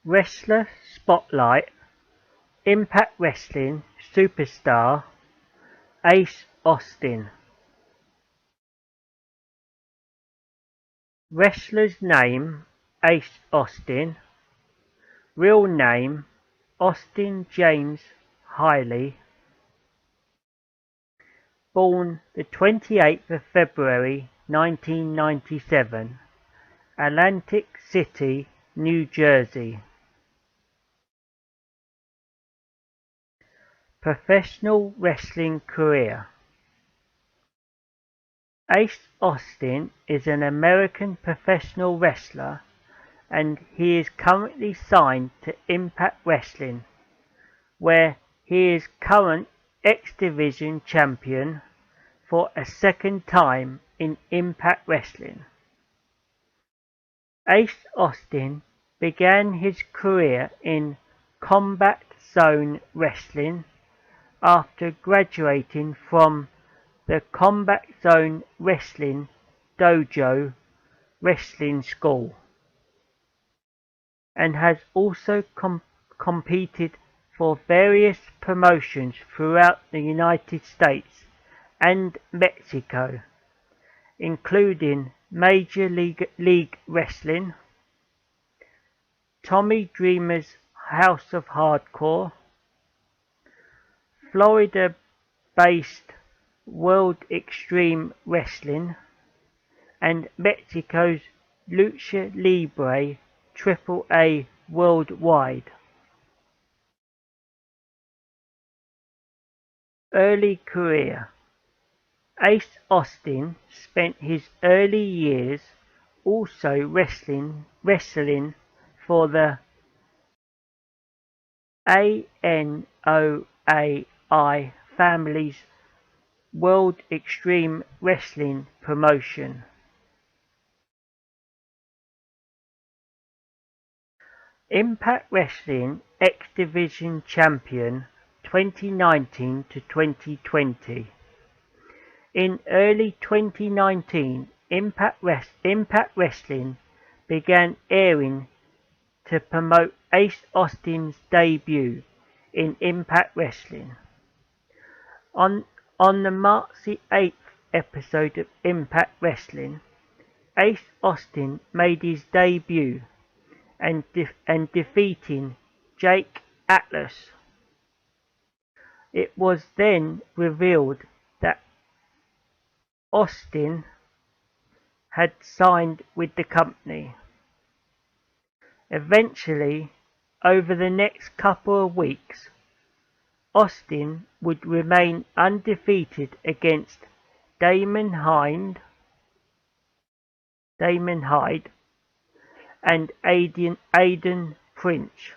Wrestler Spotlight Impact Wrestling Superstar Ace Austin. Wrestler's name Ace Austin. Real name Austin James Hiley. Born the 28th of February 1997, Atlantic City, New Jersey. Professional wrestling career. Ace Austin is an American professional wrestler and he is currently signed to Impact Wrestling, where he is current X Division champion for a second time in Impact Wrestling. Ace Austin began his career in Combat Zone Wrestling after graduating from the Combat Zone Wrestling Dojo Wrestling School, and has also competed for various promotions throughout the United States and Mexico, including Major League Wrestling, Tommy Dreamer's House of Hardcore, Florida-based World Extreme Wrestling, and Mexico's Lucha Libre AAA Worldwide. Early career. Ace Austin spent his early years also wrestling for the ANOAI family's World Extreme Wrestling promotion. Impact Wrestling X Division Champion 2019 to 2020. In early 2019, Impact Wrestling began airing to promote Ace Austin's debut in Impact Wrestling. On the March 8th episode of Impact Wrestling, Ace Austin made his debut and defeating Jake Atlas. It was then revealed that Austin had signed with the company. Eventually, over the next couple of weeks, Austin would remain undefeated against Damon Hyde and Aiden Prince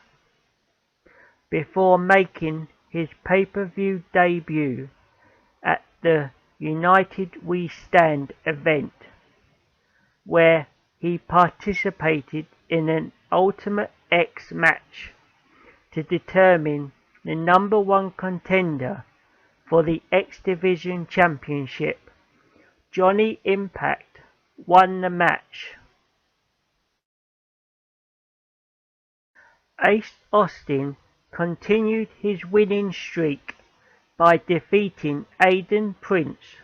before making his pay-per-view debut at the United We Stand event, where he participated in an Ultimate X match to determine the number one contender for the X Division Championship. Johnny Impact won the match. Ace Austin continued his winning streak by defeating Aiden Prince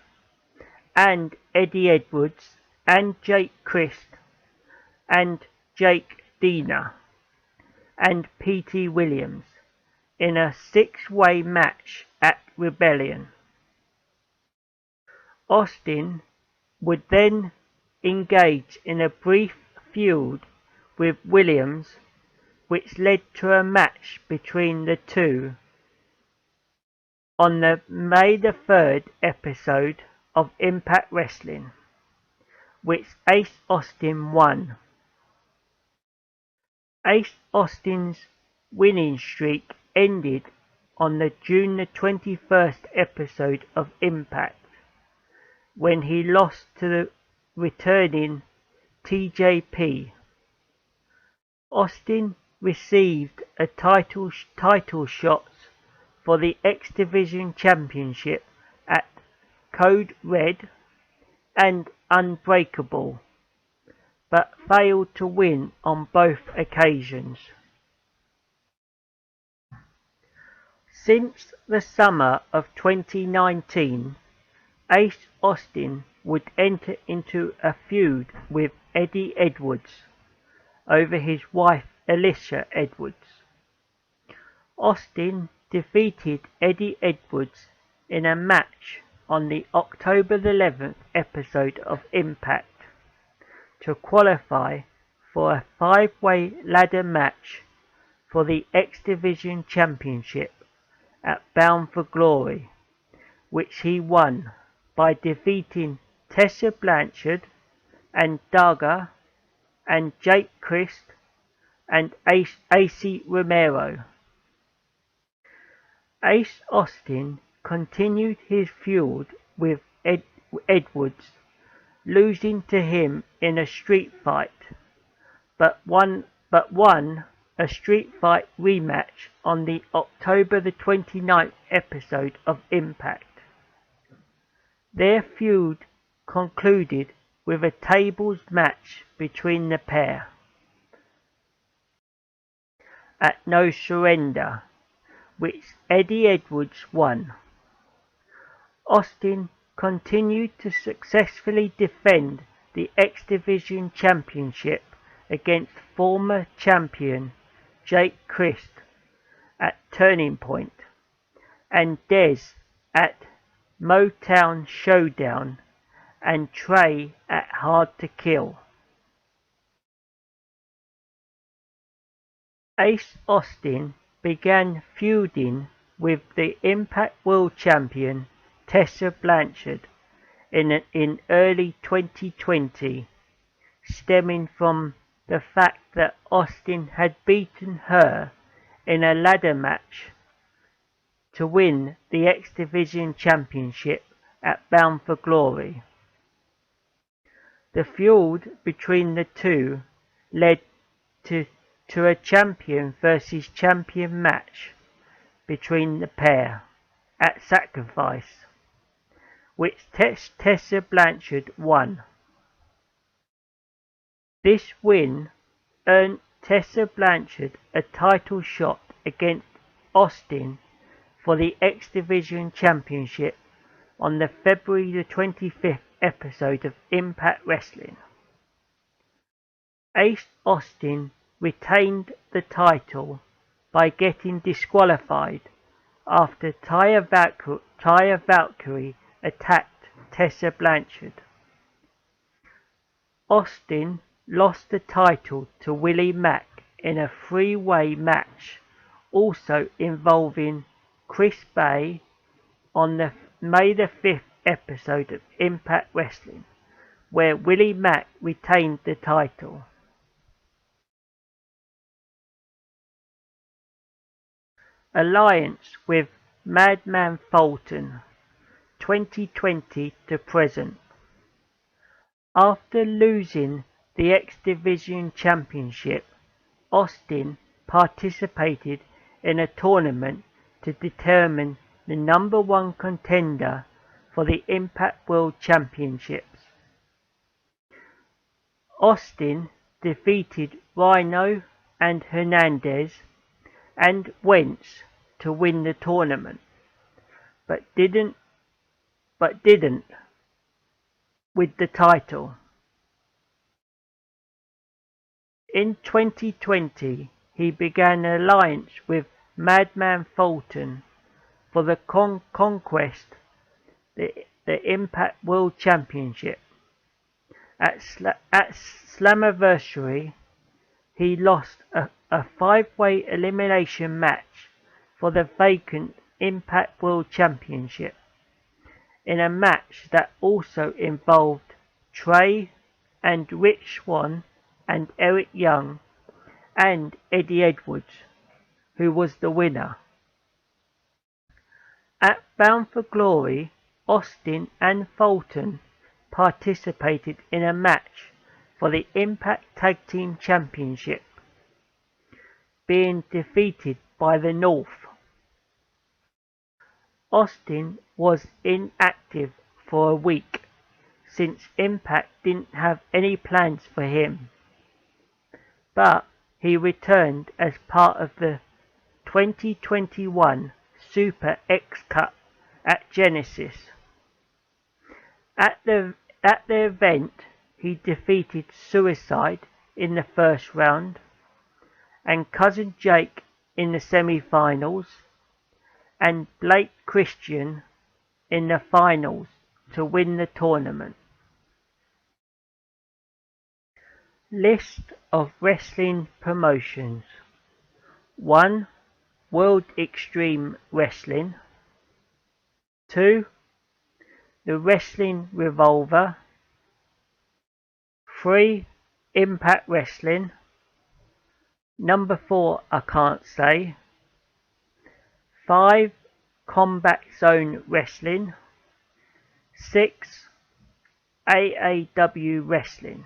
and Eddie Edwards and Jake Christ and Jake Dina and P.T. Williams in a six-way match at Rebellion. Austin would then engage in a brief feud with Williams, which led to a match between the two on the May the 3rd episode of Impact Wrestling, which Ace Austin won. Ace Austin's winning streak ended on the June the 21st episode of Impact, when he lost to the returning TJP. Austin received a title shots for the X Division Championship at Code Red and Unbreakable, but failed to win on both occasions. Since the summer of 2019, Ace Austin would enter into a feud with Eddie Edwards over his wife Alicia Edwards. Austin defeated Eddie Edwards in a match on the October 11th episode of Impact to qualify for a 5-way ladder match for the X Division Championship at Bound for Glory, which he won by defeating Tessa Blanchard and Daga and Jake Crist and AC Romero. Ace Austin continued his feud with Edwards, losing to him in a street fight, but won a street fight rematch on the October the 29th episode of Impact. Their feud concluded with a tables match between the pair at No Surrender, which Eddie Edwards won. Austin continued to successfully defend the X Division Championship against former champion Jake Crist at Turning Point and Dez at Motown Showdown and Trey at Hard to Kill. Ace Austin began feuding with the Impact World Champion Tessa Blanchard in early 2020, stemming from the fact that Austin had beaten her in a ladder match to win the X Division Championship at Bound for Glory. The feud between the two led to a champion versus champion match between the pair at Sacrifice, which Tessa Blanchard won. This win earned Tessa Blanchard a title shot against Austin for the X Division Championship on the February the 25th episode of Impact Wrestling. Ace Austin retained the title by getting disqualified after Taya Valkyrie attacked Tessa Blanchard. Austin lost the title to Willie Mack in a 3-way match, also involving Chris Bay on the May the 5th episode of Impact Wrestling, where Willie Mack retained the title. Alliance with Madman Fulton, 2020 to present. After losing the X Division Championship, Austin participated in a tournament to determine the number 1 contender for the Impact World Championships. Austin defeated Rhino and Hernandez and Wentz to win the tournament, but didn't with the title. In 2020, he began an alliance with Madman Fulton for the conquest the Impact World Championship. At Slammiversary, he lost a 5-way elimination match for the vacant Impact World Championship in a match that also involved Trey and Rich Swann and Eric Young and Eddie Edwards, who was the winner. At Bound for Glory, Austin and Fulton participated in a match for the Impact Tag Team Championship, being defeated by the North. Austin was inactive for a week since Impact didn't have any plans for him, but he returned as part of the 2021 Super X Cup at Genesis. At the event, he defeated Suicide in the first round and Cousin Jake in the semi-finals and Blake Christian in the finals to win the tournament. List of wrestling promotions. 1. World Extreme Wrestling. 2. The Wrestling Revolver. 3. Impact Wrestling. Number 4, I can't say. 5. Combat Zone Wrestling. 6. AAW Wrestling.